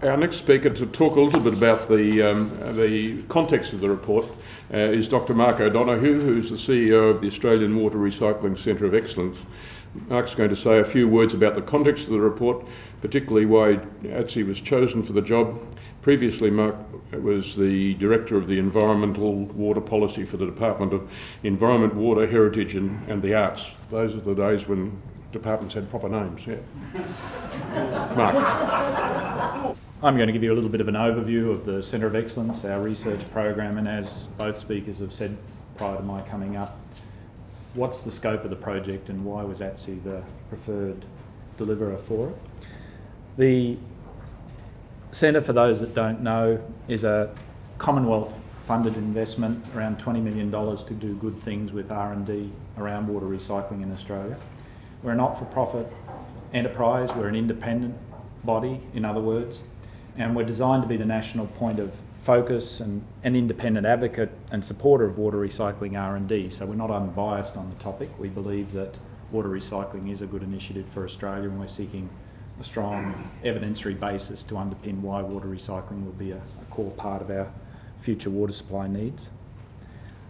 Our next speaker to talk a little bit about the context of the report is Dr. Mark O'Donoghue, who's the CEO of the Australian Water Recycling Centre of Excellence. Mark's going to say a few words about the context of the report, particularly why ATSE was chosen for the job. Previously, Mark was the Director of the Environmental Water Policy for the Department of Environment, Water, Heritage and the Arts. Those are the days when departments had proper names, yeah. Mark. I'm going to give you a little bit of an overview of the Centre of Excellence, our research program, and as both speakers have said prior to my coming up, what's the scope of the project and why was ATSE the preferred deliverer for it? The Centre, for those that don't know, is a Commonwealth-funded investment, around $20 million to do good things with R&D around water recycling in Australia. We're a not-for-profit enterprise, we're an independent body, in other words, and we're designed to be the national point of focus and an independent advocate and supporter of water recycling R&D. So we're not unbiased on the topic. We believe that water recycling is a good initiative for Australia, and we're seeking a strong evidentiary basis to underpin why water recycling will be a core part of our future water supply needs.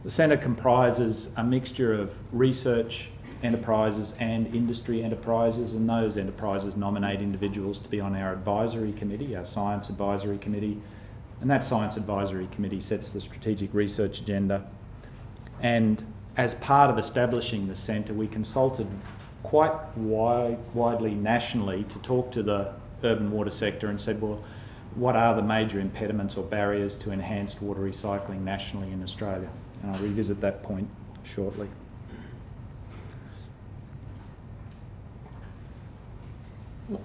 The Centre comprises a mixture of research enterprises and industry enterprises, and those enterprises nominate individuals to be on our advisory committee, our science advisory committee, and that science advisory committee sets the strategic research agenda. And as part of establishing the centre, we consulted quite widely nationally to talk to the urban water sector and said, well, what are the major impediments or barriers to enhanced water recycling nationally in Australia? And I'll revisit that point shortly.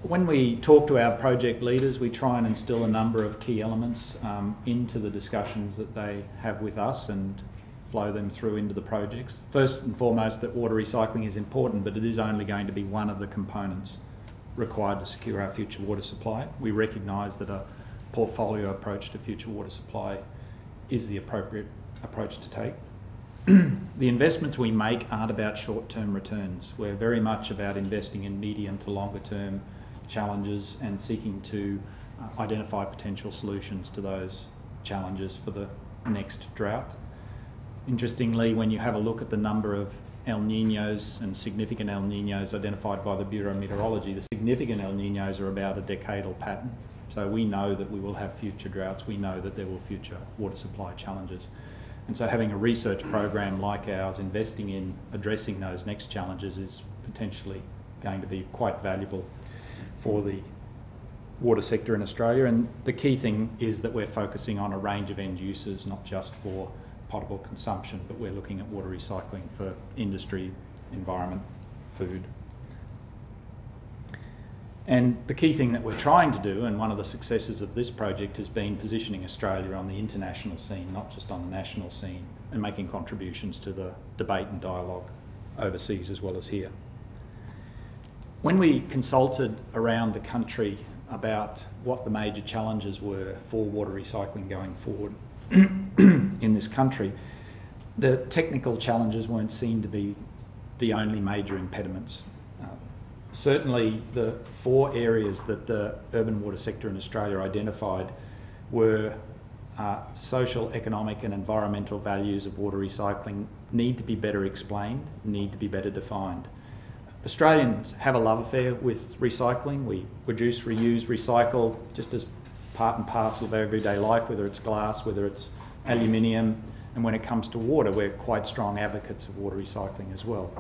When we talk to our project leaders, we try and instill a number of key elements into the discussions that they have with us and flow them through into the projects. First and foremost, that water recycling is important, but it is only going to be one of the components required to secure our future water supply. We recognise that a portfolio approach to future water supply is the appropriate approach to take. The investments we make aren't about short-term returns. We're very much about investing in medium to longer-term challenges and seeking to identify potential solutions to those challenges for the next drought. Interestingly, when you have a look at the number of El Niños and significant El Niños identified by the Bureau of Meteorology, the significant El Niños are about a decadal pattern. So we know that we will have future droughts, we know that there will be future water supply challenges. And so having a research program like ours, investing in addressing those next challenges, is potentially going to be quite valuable for the water sector in Australia. And the key thing is that we're focusing on a range of end uses, not just for potable consumption, but we're looking at water recycling for industry, environment, food. And the key thing that we're trying to do, and one of the successes of this project, has been positioning Australia on the international scene, not just on the national scene, and making contributions to the debate and dialogue overseas as well as here. When we consulted around the country about what the major challenges were for water recycling going forward in this country, the technical challenges weren't seen to be the only major impediments. Certainly the 4 areas that the urban water sector in Australia identified were social, economic and environmental values of water recycling need to be better explained, need to be better defined. Australians have a love affair with recycling. We produce, reuse, recycle just as part and parcel of everyday life, whether it's glass, whether it's aluminium, and when it comes to water, we're quite strong advocates of water recycling as well.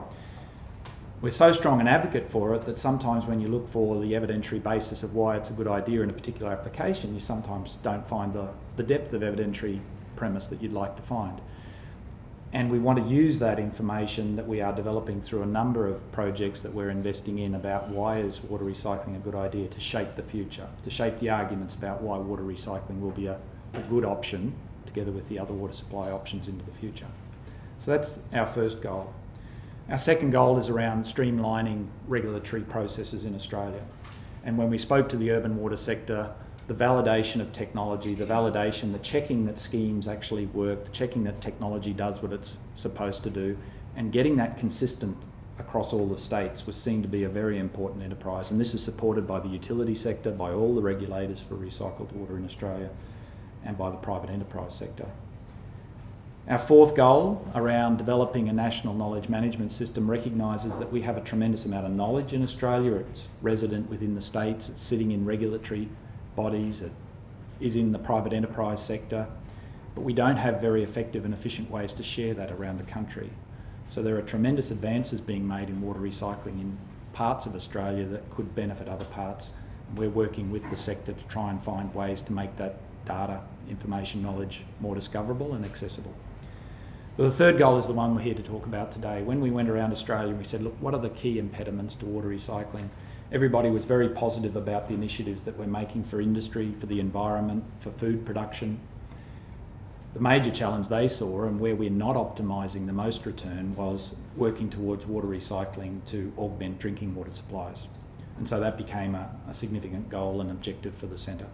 We're so strong an advocate for it that sometimes when you look for the evidentiary basis of why it's a good idea in a particular application, you sometimes don't find the depth of evidentiary premise that you'd like to find. And we want to use that information that we are developing through a number of projects that we're investing in about why is water recycling a good idea to shape the future, to shape the arguments about why water recycling will be a good option together with the other water supply options into the future. So that's our first goal. Our second goal is around streamlining regulatory processes in Australia. And when we spoke to the urban water sector, the validation of technology, the validation, the checking that schemes actually work, the checking that technology does what it's supposed to do, and getting that consistent across all the states was seen to be a very important enterprise, and this is supported by the utility sector, by all the regulators for recycled water in Australia, and by the private enterprise sector. Our fourth goal around developing a national knowledge management system recognises that we have a tremendous amount of knowledge in Australia. It's resident within the states, it's sitting in regulatory bodies, it is in the private enterprise sector, but we don't have very effective and efficient ways to share that around the country. So there are tremendous advances being made in water recycling in parts of Australia that could benefit other parts. We're working with the sector to try and find ways to make that data, information, knowledge more discoverable and accessible. Well, the third goal is the one we're here to talk about today. When we went around Australia, we said, look, what are the key impediments to water recycling? Everybody was very positive about the initiatives that we're making for industry, for the environment, for food production. The major challenge they saw, and where we're not optimising the most return, was working towards water recycling to augment drinking water supplies. And so that became a significant goal and objective for the centre.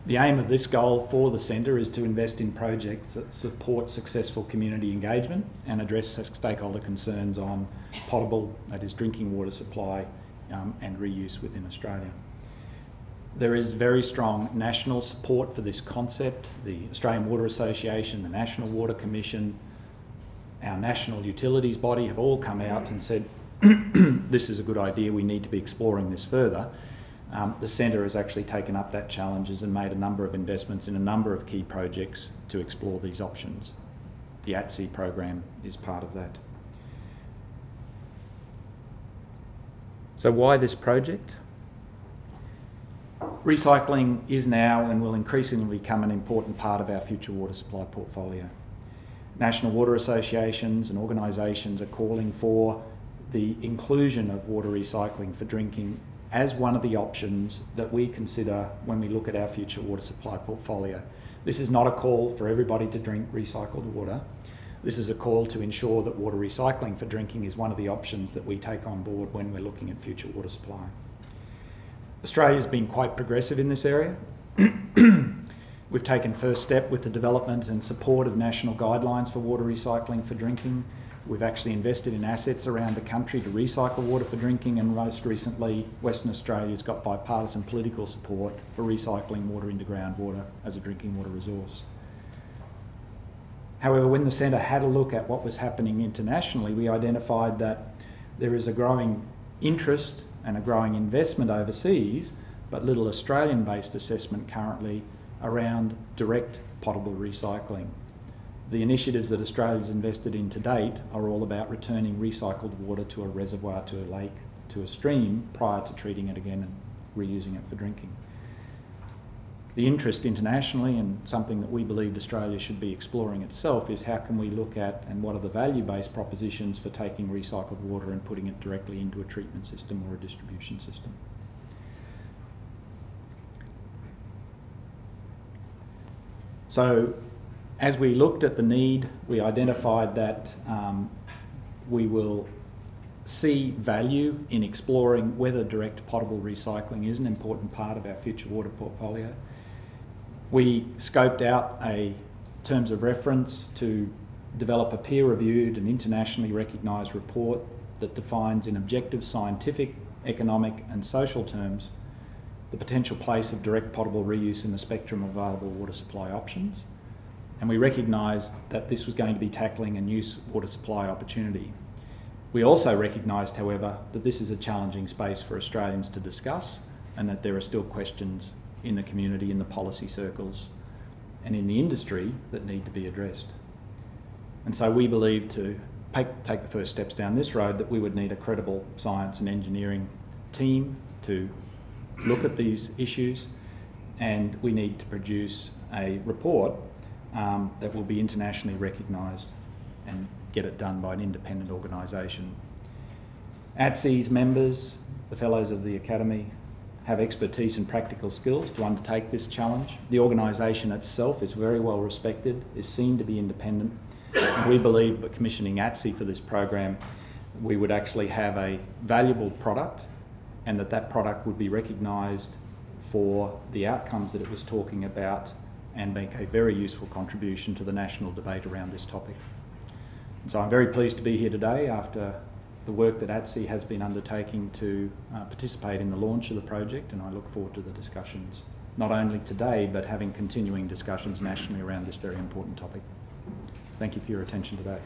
The aim of this goal for the centre is to invest in projects that support successful community engagement and address stakeholder concerns on potable, that is drinking water supply, and reuse within Australia. There is very strong national support for this concept. The Australian Water Association, the National Water Commission, our national utilities body have all come out and said, this is a good idea, we need to be exploring this further. The centre has actually taken up that challenge and made a number of investments in a number of key projects to explore these options. The ATSI program is part of that. So why this project? Recycling is now and will increasingly become an important part of our future water supply portfolio. National water associations and organisations are calling for the inclusion of water recycling for drinking as one of the options that we consider when we look at our future water supply portfolio. This is not a call for everybody to drink recycled water. This is a call to ensure that water recycling for drinking is one of the options that we take on board when we're looking at future water supply. Australia's been quite progressive in this area. We've taken first step with the development and support of national guidelines for water recycling for drinking. We've actually invested in assets around the country to recycle water for drinking, and most recently Western Australia's got bipartisan political support for recycling water into groundwater as a drinking water resource. However, when the centre had a look at what was happening internationally, we identified that there is a growing interest and a growing investment overseas, but little Australian-based assessment currently around direct potable recycling. The initiatives that Australia's invested in to date are all about returning recycled water to a reservoir, to a lake, to a stream, prior to treating it again and reusing it for drinking. The interest internationally, and something that we believed Australia should be exploring itself, is how can we look at and what are the value-based propositions for taking recycled water and putting it directly into a treatment system or a distribution system. So, as we looked at the need, we identified that we will see value in exploring whether direct potable recycling is an important part of our future water portfolio. We scoped out a terms of reference to develop a peer-reviewed and internationally recognised report that defines in objective scientific, economic and social terms the potential place of direct potable reuse in the spectrum of available water supply options. And we recognised that this was going to be tackling a new water supply opportunity. We also recognised, however, that this is a challenging space for Australians to discuss, and that there are still questions in the community, in the policy circles and in the industry that need to be addressed. And so we believe to take the first steps down this road that we would need a credible science and engineering team to look at these issues, and we need to produce a report that will be internationally recognised and get it done by an independent organisation. ATSI's members, the Fellows of the Academy, have expertise and practical skills to undertake this challenge. The organisation itself is very well respected, is seen to be independent. And we believe that commissioning ATSI for this program, we would actually have a valuable product, and that product would be recognised for the outcomes that it was talking about and make a very useful contribution to the national debate around this topic. And so I'm very pleased to be here today after the work that ATSI has been undertaking to participate in the launch of the project, and I look forward to the discussions not only today but having continuing discussions nationally around this very important topic. Thank you for your attention today.